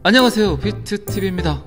안녕하세요, 비트TV입니다.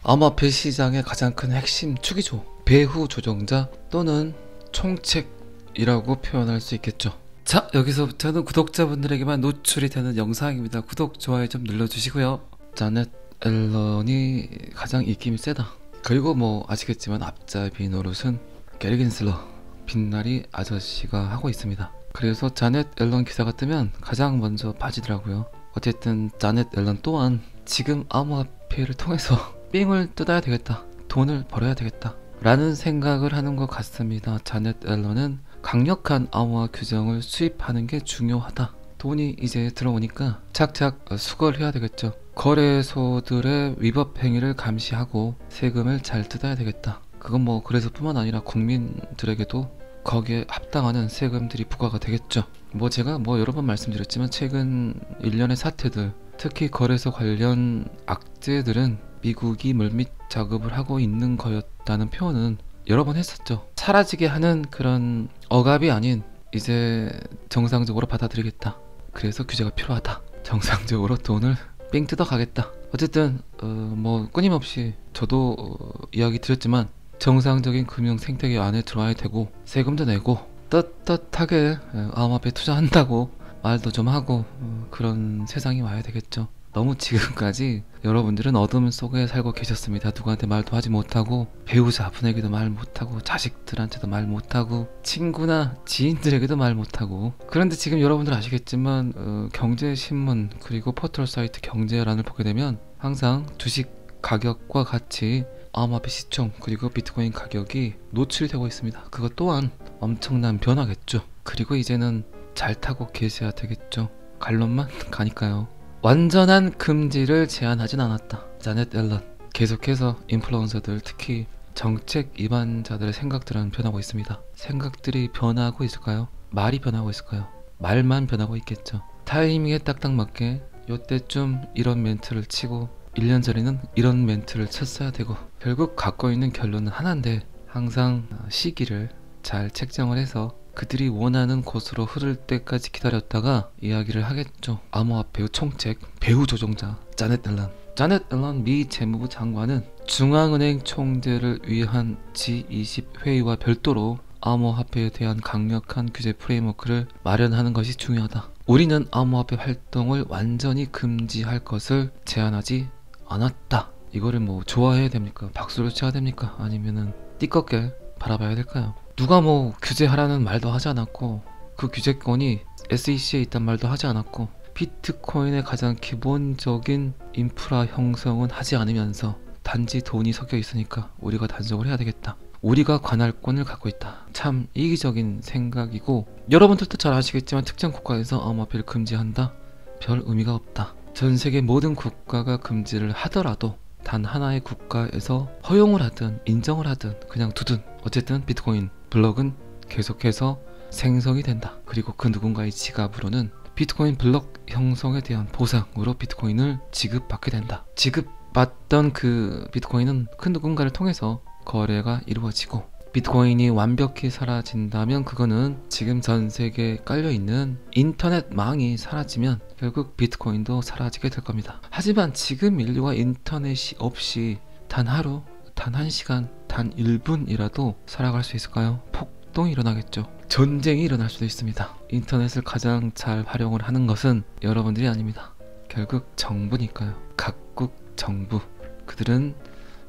암호화폐 시장의 가장 큰 핵심 축이죠. 배후 조종자 또는 총책이라고 표현할 수 있겠죠. 자, 여기서부터는 구독자분들에게만 노출이 되는 영상입니다. 구독, 좋아요 좀 눌러주시고요. 자넷 앨런이 가장 입김이 세다. 그리고 뭐 아시겠지만 앞잡이 노릇은 게리 겐슬러, 빛나리 아저씨가 하고 있습니다. 그래서 자넷 앨런 기사가 뜨면 가장 먼저 빠지더라고요. 어쨌든 자넷 앨런 또한 지금 암호화폐를 통해서 삥을 뜯어야 되겠다, 돈을 벌어야 되겠다 라는 생각을 하는 것 같습니다. 자넷 앨런은 강력한 암호화 규정을 수입하는 게 중요하다. 돈이 이제 들어오니까 착착 수거를 해야 되겠죠. 거래소들의 위법 행위를 감시하고 세금을 잘 뜯어야 되겠다. 그건 뭐 그래서뿐만 아니라 국민들에게도 거기에 합당하는 세금들이 부과가 되겠죠. 뭐 제가 여러 번 말씀드렸지만 최근 일련의 사태들, 특히 거래소 관련 악재들은 미국이 물밑 작업을 하고 있는 거였다는 표현은 여러 번 했었죠. 사라지게 하는 그런 억압이 아닌 이제 정상적으로 받아들이겠다. 그래서 규제가 필요하다. 정상적으로 돈을 삥 뜯어 가겠다. 어쨌든 뭐 끊임없이 저도 이야기 드렸지만 정상적인 금융 생태계 안에 들어와야 되고 세금도 내고 떳떳하게 암호화폐 투자한다고 말도 좀 하고 그런 세상이 와야 되겠죠. 너무 지금까지 여러분들은 어둠 속에 살고 계셨습니다. 누구한테 말도 하지 못하고, 배우자분에게도 말 못하고, 자식들한테도 말 못하고, 친구나 지인들에게도 말 못하고. 그런데 지금 여러분들 아시겠지만 경제신문 그리고 포털 사이트 경제란을 보게 되면 항상 주식 가격과 같이 암호화폐 시총 그리고 비트코인 가격이 노출이 되고 있습니다. 그것 또한 엄청난 변화겠죠. 그리고 이제는 잘 타고 계셔야 되겠죠. 갈론만 가니까요. 완전한 금지를 제한하진 않았다. 자넷 앨런 계속해서 인플루언서들, 특히 정책 위반자들의 생각들은 변하고 있습니다. 생각들이 변하고 있을까요? 말이 변하고 있을까요? 말만 변하고 있겠죠. 타이밍에 딱딱 맞게 요때쯤 이런 멘트를 치고 1년 전에는 이런 멘트를 쳤어야 되고, 결국 갖고 있는 결론은 하나인데 항상 시기를 잘 책정을 해서 그들이 원하는 곳으로 흐를 때까지 기다렸다가 이야기를 하겠죠. 암호화폐 총책, 배후 조종자 자넷 앨런. 자넷 앨런 미 재무부 장관은 중앙은행 총재를 위한 G20 회의와 별도로 암호화폐에 대한 강력한 규제 프레임워크를 마련하는 것이 중요하다. 우리는 암호화폐 활동을 완전히 금지할 것을 제안하지 않았다. 이거를 뭐 좋아해야 됩니까? 박수를 쳐야 됩니까? 아니면은 띠껍게 바라봐야 될까요? 누가 뭐 규제하라는 말도 하지 않았고, 그 규제권이 SEC에 있단 말도 하지 않았고, 비트코인의 가장 기본적인 인프라 형성은 하지 않으면서 단지 돈이 섞여 있으니까 우리가 단속을 해야 되겠다. 우리가 관할권을 갖고 있다. 참 이기적인 생각이고, 여러분들도 잘 아시겠지만 특정 국가에서 암호화폐를 금지한다? 별 의미가 없다. 전 세계 모든 국가가 금지를 하더라도 단 하나의 국가에서 허용을 하든 인정을 하든 그냥 두든 어쨌든 비트코인 블록은 계속해서 생성이 된다. 그리고 그 누군가의 지갑으로는 비트코인 블록 형성에 대한 보상으로 비트코인을 지급받게 된다. 지급받던 그 비트코인은 그 누군가를 통해서 거래가 이루어지고, 비트코인이 완벽히 사라진다면 그거는 지금 전 세계에 깔려있는 인터넷망이 사라지면 결국 비트코인도 사라지게 될 겁니다. 하지만 지금 인류가 인터넷이 없이 단 하루, 단 1시간, 단 1분이라도 살아갈 수 있을까요? 폭동이 일어나겠죠. 전쟁이 일어날 수도 있습니다. 인터넷을 가장 잘 활용을 하는 것은 여러분들이 아닙니다. 결국 정부니까요. 각국 정부, 그들은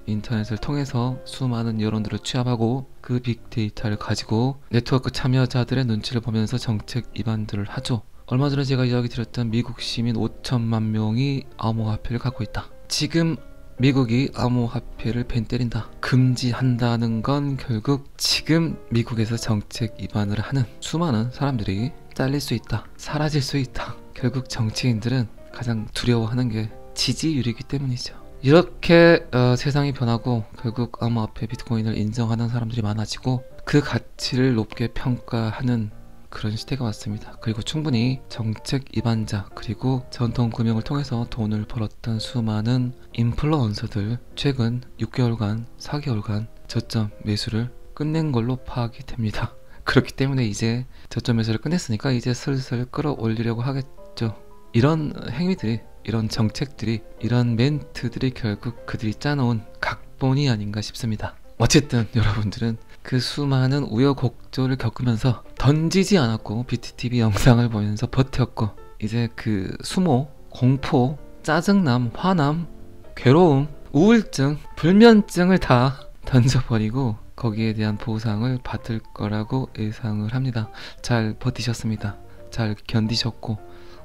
인터넷을 통해서 수많은 여론들을 취합하고 그 빅데이터를 가지고 네트워크 참여자들의 눈치를 보면서 정책 위반들을 하죠. 얼마 전에 제가 이야기 드렸던 미국 시민 5천만 명이 암호화폐를 갖고 있다. 지금 미국이 암호화폐를 벤 때린다, 금지한다는 건 결국 지금 미국에서 정책 위반을 하는 수많은 사람들이 잘릴 수 있다, 사라질 수 있다. 결국 정치인들은 가장 두려워하는 게 지지율이기 때문이죠. 이렇게 세상이 변하고 결국 암호화폐 비트코인을 인정하는 사람들이 많아지고 그 가치를 높게 평가하는 그런 시대가 왔습니다. 그리고 충분히 정책 위반자 그리고 전통 금융을 통해서 돈을 벌었던 수많은 인플루언서들 최근 6개월간, 4개월간 저점 매수를 끝낸 걸로 파악이 됩니다. 그렇기 때문에 이제 저점 매수를 끝냈으니까 이제 슬슬 끌어올리려고 하겠죠. 이런 행위들이 이런 정책들이, 이런 멘트들이 결국 그들이 짜놓은 각본이 아닌가 싶습니다. 어쨌든 여러분들은 그 수많은 우여곡절을 겪으면서 던지지 않았고 BTTV 영상을 보면서 버텼고, 이제 그 수모, 공포, 짜증남, 화남, 괴로움, 우울증, 불면증을 다 던져버리고 거기에 대한 보상을 받을 거라고 예상을 합니다. 잘 버티셨습니다. 잘 견디셨고,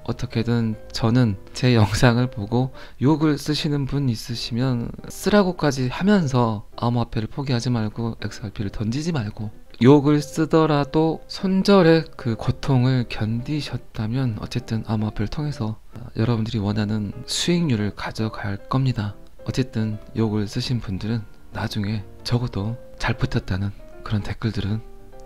어떻게든 저는 제 영상을 보고 욕을 쓰시는 분 있으시면 쓰라고까지 하면서 암호화폐를 포기하지 말고 XRP를 던지지 말고, 욕을 쓰더라도 손절의 그 고통을 견디셨다면 어쨌든 암호화폐를 통해서 여러분들이 원하는 수익률을 가져갈 겁니다. 어쨌든 욕을 쓰신 분들은 나중에 적어도 잘 버텼다는 그런 댓글들은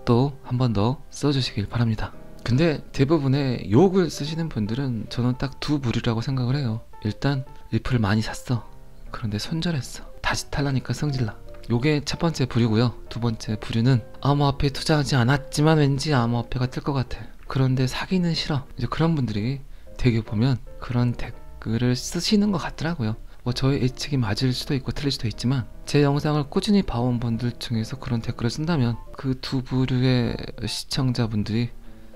또 한 번 더 써주시길 바랍니다. 근데 대부분의 욕을 쓰시는 분들은 저는 딱 두 부류라고 생각을 해요. 일단 리플을 많이 샀어. 그런데 손절했어. 다시 탈라니까 성질나. 요게 첫 번째 부류고요. 두 번째 부류는 암호화폐에 투자하지 않았지만 왠지 암호화폐가 뜰 것 같아. 그런데 사기는 싫어. 이제 그런 분들이 되게 보면 그런 댓글을 쓰시는 것 같더라고요. 뭐 저의 예측이 맞을 수도 있고 틀릴 수도 있지만, 제 영상을 꾸준히 봐온 분들 중에서 그런 댓글을 쓴다면 그 두 부류의 시청자분들이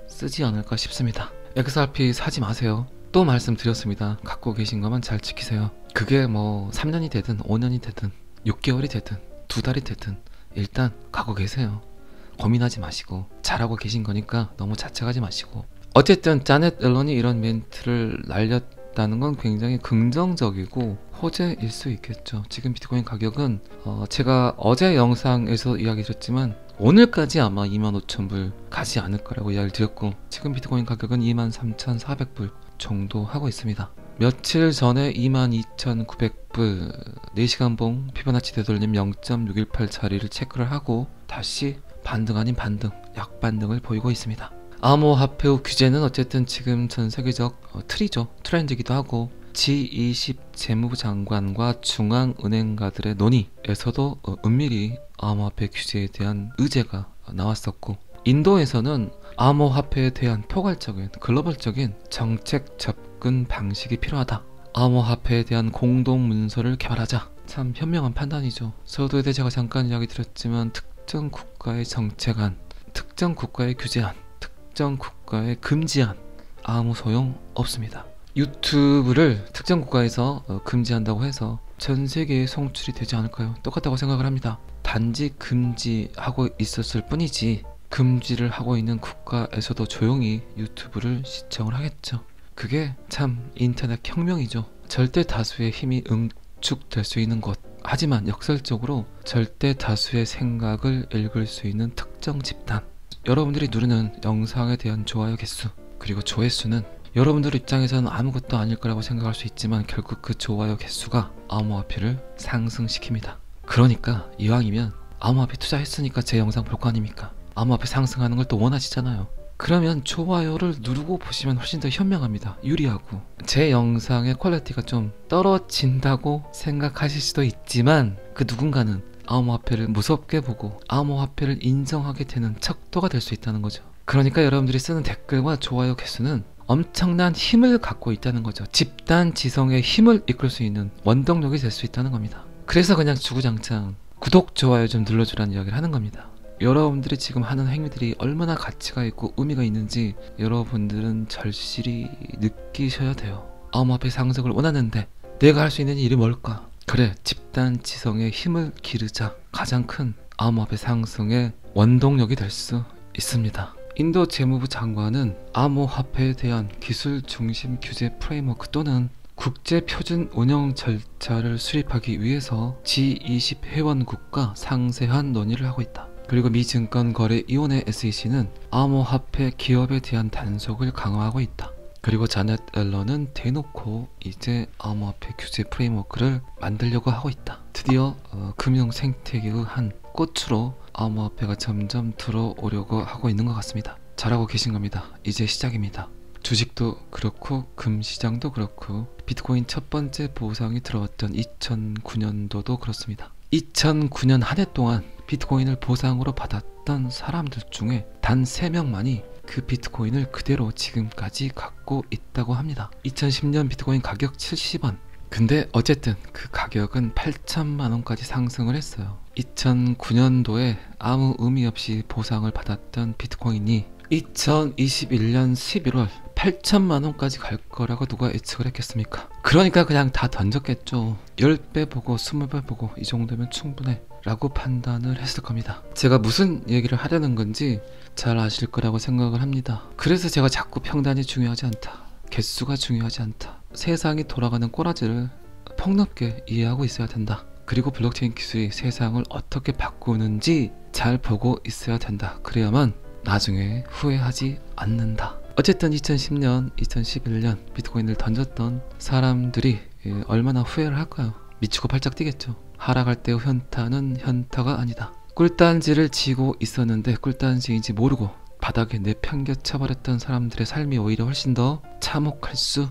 쓰지 않을까 싶습니다. XRP 사지 마세요. 또 말씀드렸습니다. 갖고 계신 것만 잘 지키세요. 그게 뭐 3년이 되든 5년이 되든 6개월이 되든 2달이 되든 일단 갖고 계세요. 고민하지 마시고, 잘하고 계신 거니까 너무 자책하지 마시고. 어쨌든 자넷 앨런이 이런 멘트를 날렸다는 건 굉장히 긍정적이고 호재일 수 있겠죠. 지금 비트코인 가격은 제가 어제 영상에서 이야기 드렸지만 오늘까지 아마 25,000불 가지 않을 거라고 이야기를 드렸고, 지금 비트코인 가격은 23,400불 정도 하고 있습니다. 며칠 전에 22,900불 4시간 봉 피보나치 되돌림 0.618짜리를 체크를 하고 다시 반등 아닌 반등, 약반등을 보이고 있습니다. 암호화폐 규제는 어쨌든 지금 전 세계적 틀이죠. 트렌드이기도 하고, G20 재무부 장관과 중앙은행가들의 논의에서도 은밀히 암호화폐 규제에 대한 의제가 나왔었고, 인도에서는 암호화폐에 대한 포괄적인 글로벌적인 정책 접근 방식이 필요하다. 암호화폐에 대한 공동 문서를 개발하자. 참 현명한 판단이죠. 서두에 대해 제가 잠깐 이야기 드렸지만 특정 국가의 정책안, 특정 국가의 규제안, 특정 국가의 금지안 아무 소용 없습니다. 유튜브를 특정 국가에서 금지한다고 해서 전 세계에 송출이 되지 않을까요? 똑같다고 생각을 합니다. 단지 금지하고 있었을 뿐이지 금지를 하고 있는 국가에서도 조용히 유튜브를 시청을 하겠죠. 그게 참 인터넷 혁명이죠. 절대 다수의 힘이 응축될 수 있는 곳, 하지만 역설적으로 절대 다수의 생각을 읽을 수 있는 특정 집단, 여러분들이 누르는 영상에 대한 좋아요 개수, 그리고 조회수는 여러분들 입장에서는 아무것도 아닐 거라고 생각할 수 있지만 결국 그 좋아요 개수가 암호화폐를 상승시킵니다. 그러니까 이왕이면 암호화폐 투자했으니까 제 영상 볼 거 아닙니까? 암호화폐 상승하는 걸 또 원하시잖아요. 그러면 좋아요를 누르고 보시면 훨씬 더 현명합니다. 유리하고. 제 영상의 퀄리티가 좀 떨어진다고 생각하실 수도 있지만 그 누군가는 암호화폐를 무섭게 보고 암호화폐를 인정하게 되는 척도가 될 수 있다는 거죠. 그러니까 여러분들이 쓰는 댓글과 좋아요 개수는 엄청난 힘을 갖고 있다는 거죠. 집단 지성의 힘을 이끌 수 있는 원동력이 될 수 있다는 겁니다. 그래서 그냥 주구장창 구독, 좋아요 좀 눌러주라는 이야기를 하는 겁니다. 여러분들이 지금 하는 행위들이 얼마나 가치가 있고 의미가 있는지 여러분들은 절실히 느끼셔야 돼요. 암호화폐 상승을 원하는데 내가 할 수 있는 일이 뭘까? 그래, 집단 지성의 힘을 기르자. 가장 큰 암호화폐 상승의 원동력이 될 수 있습니다. 인도 재무부 장관은 암호화폐에 대한 기술 중심 규제 프레임워크 또는 국제 표준 운영 절차를 수립하기 위해서 G20 회원국과 상세한 논의를 하고 있다. 그리고 미 증권거래위원회 SEC는 암호화폐 기업에 대한 단속을 강화하고 있다. 그리고 자넷 앨런은 대놓고 이제 암호화폐 규제 프레임워크를 만들려고 하고 있다. 드디어 금융 생태계의 한 꽃으로 암호화폐가 점점 들어오려고 하고 있는 것 같습니다. 잘하고 계신 겁니다. 이제 시작입니다. 주식도 그렇고 금시장도 그렇고 비트코인 첫 번째 보상이 들어왔던 2009년도도 그렇습니다. 2009년 한 해 동안 비트코인을 보상으로 받았던 사람들 중에 단 3명만이 그 비트코인을 그대로 지금까지 갖고 있다고 합니다. 2010년 비트코인 가격 70원. 근데 어쨌든 그 가격은 8천만 원까지 상승을 했어요. 2009년도에 아무 의미 없이 보상을 받았던 비트코인이 2021년 11월 8천만 원까지 갈 거라고 누가 예측을 했겠습니까? 그러니까 그냥 다 던졌겠죠. 10배 보고 20배 보고 이 정도면 충분해 라고 판단을 했을 겁니다. 제가 무슨 얘기를 하려는 건지 잘 아실 거라고 생각을 합니다. 그래서 제가 자꾸 평단이 중요하지 않다, 개수가 중요하지 않다, 세상이 돌아가는 꼬라지를 폭넓게 이해하고 있어야 된다, 그리고 블록체인 기술이 세상을 어떻게 바꾸는지 잘 보고 있어야 된다. 그래야만 나중에 후회하지 않는다. 어쨌든 2010년, 2011년 비트코인을 던졌던 사람들이 얼마나 후회를 할까요? 미치고 팔짝 뛰겠죠. 하락할 때 현타는 현타가 아니다. 꿀단지를 치고 있었는데 꿀단지인지 모르고 바닥에 내팽겨쳐버렸던 사람들의 삶이 오히려 훨씬 더 참혹할 수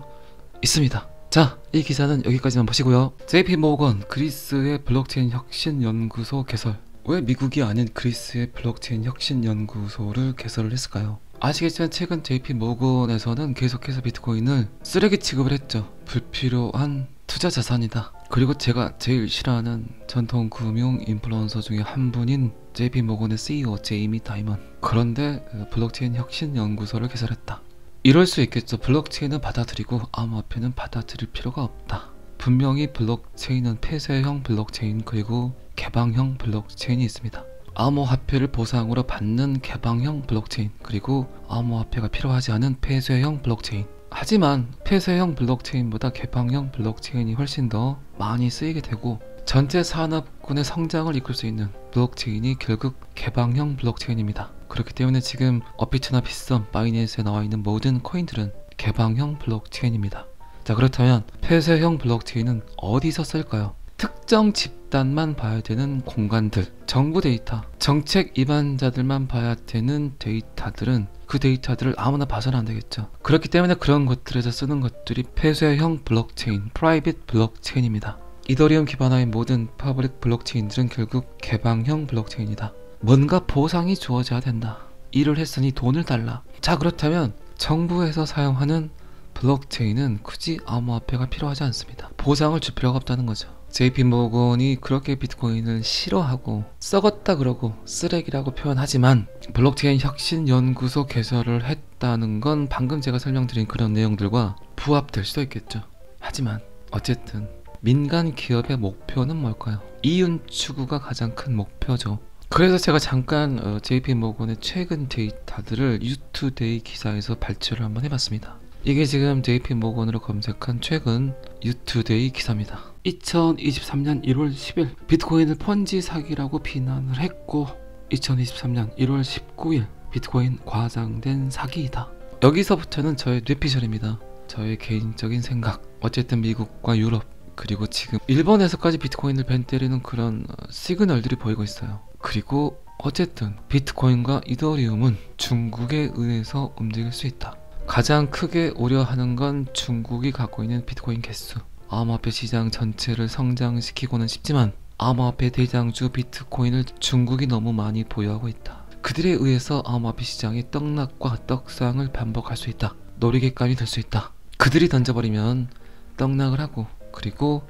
있습니다. 자, 이 기사는 여기까지만 보시고요. JP 모건 그리스의 블록체인 혁신 연구소 개설. 왜 미국이 아닌 그리스의 블록체인 혁신 연구소를 개설을 했을까요? 아시겠지만 최근 JP 모건에서는 계속해서 비트코인을 쓰레기 취급을 했죠. 불필요한 투자 자산이다. 그리고 제가 제일 싫어하는 전통 금융 인플루언서 중에 한 분인 JP 모건의 CEO 제이미 다이먼. 그런데 블록체인 혁신 연구소를 개설했다. 이럴 수 있겠죠. 블록체인은 받아들이고 암호화폐는 받아들일 필요가 없다. 분명히 블록체인은 폐쇄형 블록체인 그리고 개방형 블록체인이 있습니다. 암호화폐를 보상으로 받는 개방형 블록체인, 그리고 암호화폐가 필요하지 않은 폐쇄형 블록체인. 하지만 폐쇄형 블록체인보다 개방형 블록체인이 훨씬 더 많이 쓰이게 되고 전체 산업군의 성장을 이끌 수 있는 블록체인이 결국 개방형 블록체인입니다. 그렇기 때문에 지금 업비트나 빗썸, 바이낸스에 나와 있는 모든 코인들은 개방형 블록체인입니다. 자, 그렇다면 폐쇄형 블록체인은 어디서 쓸까요? 특정 집단만 봐야 되는 공간들, 정부 데이터, 정책 위반자들만 봐야 되는 데이터들은 그 데이터들을 아무나 봐서는 안 되겠죠. 그렇기 때문에 그런 것들에서 쓰는 것들이 폐쇄형 블록체인, 프라이빗 블록체인입니다. 이더리움 기반화인 모든 퍼블릭 블록체인들은 결국 개방형 블록체인이다. 뭔가 보상이 주어져야 된다. 일을 했으니 돈을 달라. 자, 그렇다면 정부에서 사용하는 블록체인은 굳이 암호화폐가 필요하지 않습니다. 보상을 줄 필요가 없다는 거죠. JP 모건이 그렇게 비트코인을 싫어하고 썩었다 그러고 쓰레기라고 표현하지만 블록체인 혁신 연구소 개설을 했다는 건 방금 제가 설명드린 그런 내용들과 부합될 수도 있겠죠. 하지만 어쨌든 민간 기업의 목표는 뭘까요? 이윤 추구가 가장 큰 목표죠. 그래서 제가 잠깐 JP 모건의 최근 데이터들을 유투데이 기사에서 발췌를 한번 해봤습니다. 이게 지금 JP 모건으로 검색한 최근 유투데이 기사입니다. 2023년 1월 10일 비트코인을 펀지 사기라고 비난을 했고 2023년 1월 19일 비트코인 과장된 사기이다. 여기서부터는 저의 뇌피셜입니다. 저의 개인적인 생각. 어쨌든 미국과 유럽 그리고 지금 일본에서까지 비트코인을 벤 때리는 그런 시그널들이 보이고 있어요. 그리고 어쨌든 비트코인과 이더리움은 중국에 의해서 움직일 수 있다. 가장 크게 우려하는 건 중국이 갖고 있는 비트코인 개수. 암호화폐 시장 전체를 성장시키고는 싶지만 암호화폐 대장주 비트코인을 중국이 너무 많이 보유하고 있다. 그들에 의해서 암호화폐 시장이 떡락과 떡상을 반복할 수 있다. 놀이객감이 될 수 있다. 그들이 던져버리면 떡락을 하고 그리고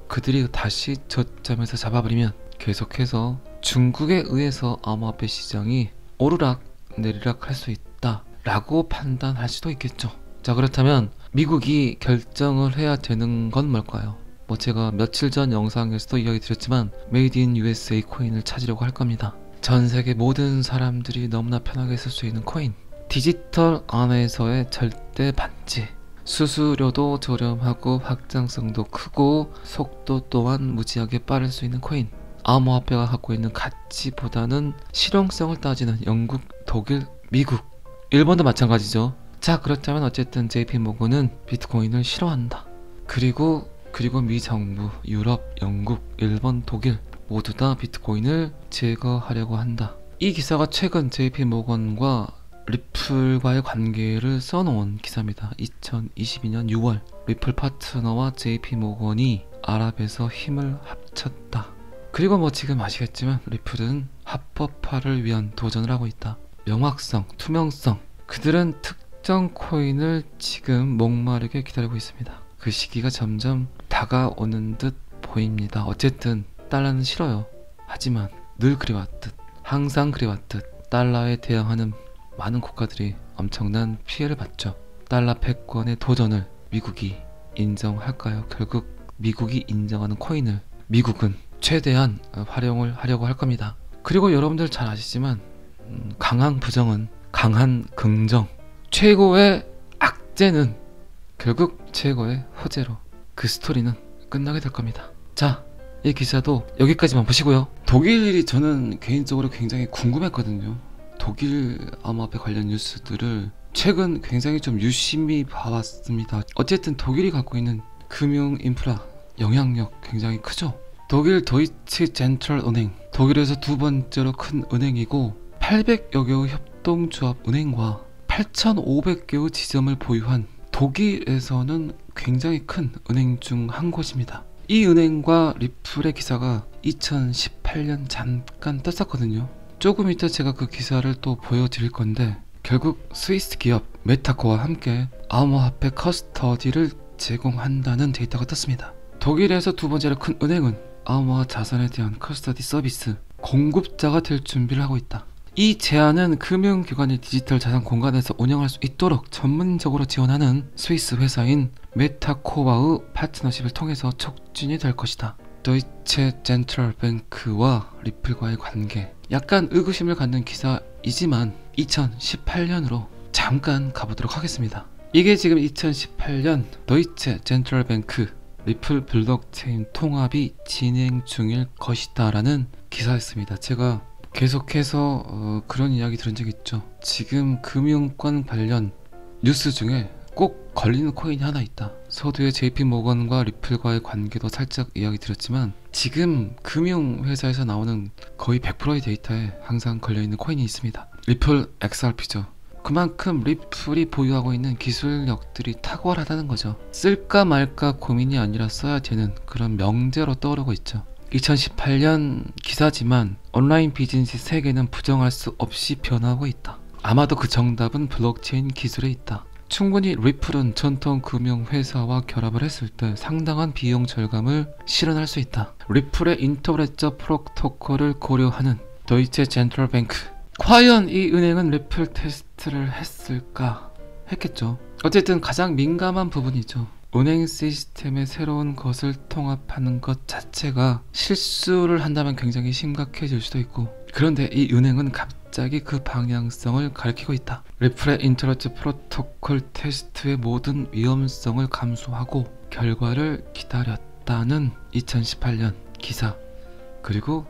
그들이 다시 저점에서 잡아버리면 계속해서 중국에 의해서 암호화폐 시장이 오르락 내리락 할 수 있다 라고 판단할 수도 있겠죠. 자, 그렇다면 미국이 결정을 해야 되는 건 뭘까요? 뭐 제가 며칠 전 영상에서도 이야기 드렸지만 메이드 인 USA 코인을 찾으려고 할 겁니다. 전 세계 모든 사람들이 너무나 편하게 쓸 수 있는 코인. 디지털 안에서의 절대 반지. 수수료도 저렴하고 확장성도 크고 속도 또한 무지하게 빠를 수 있는 코인. 암호화폐가 갖고 있는 가치보다는 실용성을 따지는 영국, 독일, 미국, 일본도 마찬가지죠. 자, 그렇다면 어쨌든 JP 모건은 비트코인을 싫어한다. 그리고 미 정부, 유럽, 영국, 일본, 독일 모두 다 비트코인을 제거하려고 한다. 이 기사가 최근 JP 모건과 리플과의 관계를 써놓은 기사입니다. 2022년 6월 리플 파트너와 JP 모건이 아랍에서 힘을 합쳤다. 그리고 뭐 지금 아시겠지만 리플은 합법화를 위한 도전을 하고 있다. 명확성, 투명성, 그들은 특정 코인을 지금 목마르게 기다리고 있습니다. 그 시기가 점점 다가오는 듯 보입니다. 어쨌든 달러는 싫어요. 하지만 늘 그래왔듯, 항상 그래왔듯 달러에 대항하는 많은 국가들이 엄청난 피해를 봤죠. 달러 패권의 도전을 미국이 인정할까요? 결국 미국이 인정하는 코인을 미국은 최대한 활용을 하려고 할 겁니다. 그리고 여러분들 잘 아시지만 강한 부정은 강한 긍정, 최고의 악재는 결국 최고의 호재로 그 스토리는 끝나게 될 겁니다. 자, 이 기사도 여기까지만 보시고요. 독일이 저는 개인적으로 굉장히 궁금했거든요. 독일 암호화폐 관련 뉴스들을 최근 굉장히 좀 유심히 봐왔습니다. 어쨌든 독일이 갖고 있는 금융 인프라 영향력 굉장히 크죠. 독일 도이치 젠트럴 은행, 독일에서 두 번째로 큰 은행이고 800여 개의 협동조합 은행과 8,500개의 지점을 보유한 독일에서는 굉장히 큰 은행 중 한 곳입니다. 이 은행과 리플의 기사가 2018년 잠깐 떴었거든요. 조금 이따 제가 그 기사를 또 보여드릴 건데 결국 스위스 기업 메타코와 함께 암호화폐 커스터디를 제공한다는 데이터가 떴습니다. 독일에서 두 번째로 큰 은행은 암호화 자산에 대한 커스터디 서비스 공급자가 될 준비를 하고 있다. 이 제안은 금융기관이 디지털 자산 공간에서 운영할 수 있도록 전문적으로 지원하는 스위스 회사인 메타코와의 파트너십을 통해서 촉진이 될 것이다. 도이체 젠트럴뱅크와 리플과의 관계, 약간 의구심을 갖는 기사이지만 2018년으로 잠깐 가보도록 하겠습니다. 이게 지금 2018년 도이체 젠트럴뱅크 리플 블록체인 통합이 진행 중일 것이다 라는 기사였습니다. 제가 계속해서 그런 이야기 들은 적 있죠. 지금 금융권 관련 뉴스 중에 꼭 걸리는 코인이 하나 있다. 서두에 JP모건과 리플과의 관계도 살짝 이야기 드렸지만 지금 금융회사에서 나오는 거의 100%의 데이터에 항상 걸려있는 코인이 있습니다. 리플 XRP죠. 그만큼 리플이 보유하고 있는 기술력들이 탁월하다는 거죠. 쓸까 말까 고민이 아니라 써야 되는 그런 명제로 떠오르고 있죠. 2018년 기사지만 온라인 비즈니스 세계는 부정할 수 없이 변하고 있다. 아마도 그 정답은 블록체인 기술에 있다. 충분히 리플은 전통 금융회사와 결합을 했을 때 상당한 비용 절감을 실현할 수 있다. 리플의 인터레저 프로토콜을 고려하는 도이체 젠트럴뱅크, 과연 이 은행은 리플 테스트를 했을까? 했겠죠. 어쨌든 가장 민감한 부분이죠. 은행 시스템에 새로운 것을 통합하는 것 자체가 실수를 한다면 굉장히 심각해질 수도 있고, 그런데 이 은행은 갑자기 그 방향성을 가리키고 있다. 리플의 인터레저 프로토콜 테스트의 모든 위험성을 감수하고 결과를 기다렸다는 2018년 기사, 그리고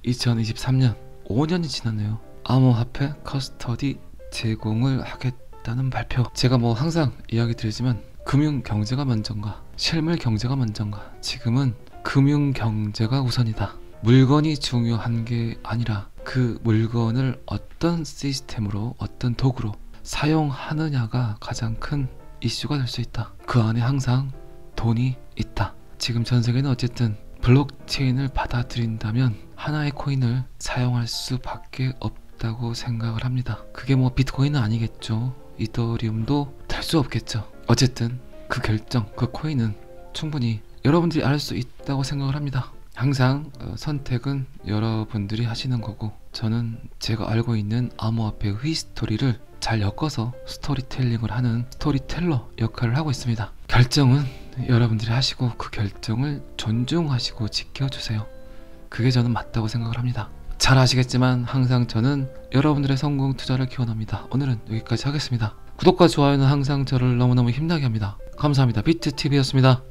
2023년 5년이 지났네요. 암호화폐 커스터디 제공을 하겠다는 발표. 제가 뭐 항상 이야기 드리지만 금융 경제가 먼저인가 실물 경제가 먼저인가, 지금은 금융 경제가 우선이다. 물건이 중요한 게 아니라 그 물건을 어떤 시스템으로, 어떤 도구로 사용하느냐가 가장 큰 이슈가 될 수 있다. 그 안에 항상 돈이 있다. 지금 전 세계는 어쨌든 블록체인을 받아들인다면 하나의 코인을 사용할 수밖에 없다고 생각을 합니다. 그게 뭐 비트코인은 아니겠죠. 이더리움도 될 수 없겠죠. 어쨌든 그 결정, 그 코인은 충분히 여러분들이 알 수 있다고 생각을 합니다. 항상 선택은 여러분들이 하시는 거고, 저는 제가 알고 있는 암호화폐의 히스토리를 잘 엮어서 스토리텔링을 하는 스토리텔러 역할을 하고 있습니다. 결정은 여러분들이 하시고 그 결정을 존중하시고 지켜주세요. 그게 저는 맞다고 생각을 합니다. 잘 아시겠지만 항상 저는 여러분들의 성공 투자를 기원합니다. 오늘은 여기까지 하겠습니다. 구독과 좋아요는 항상 저를 너무너무 힘나게 합니다. 감사합니다. 비트TV였습니다.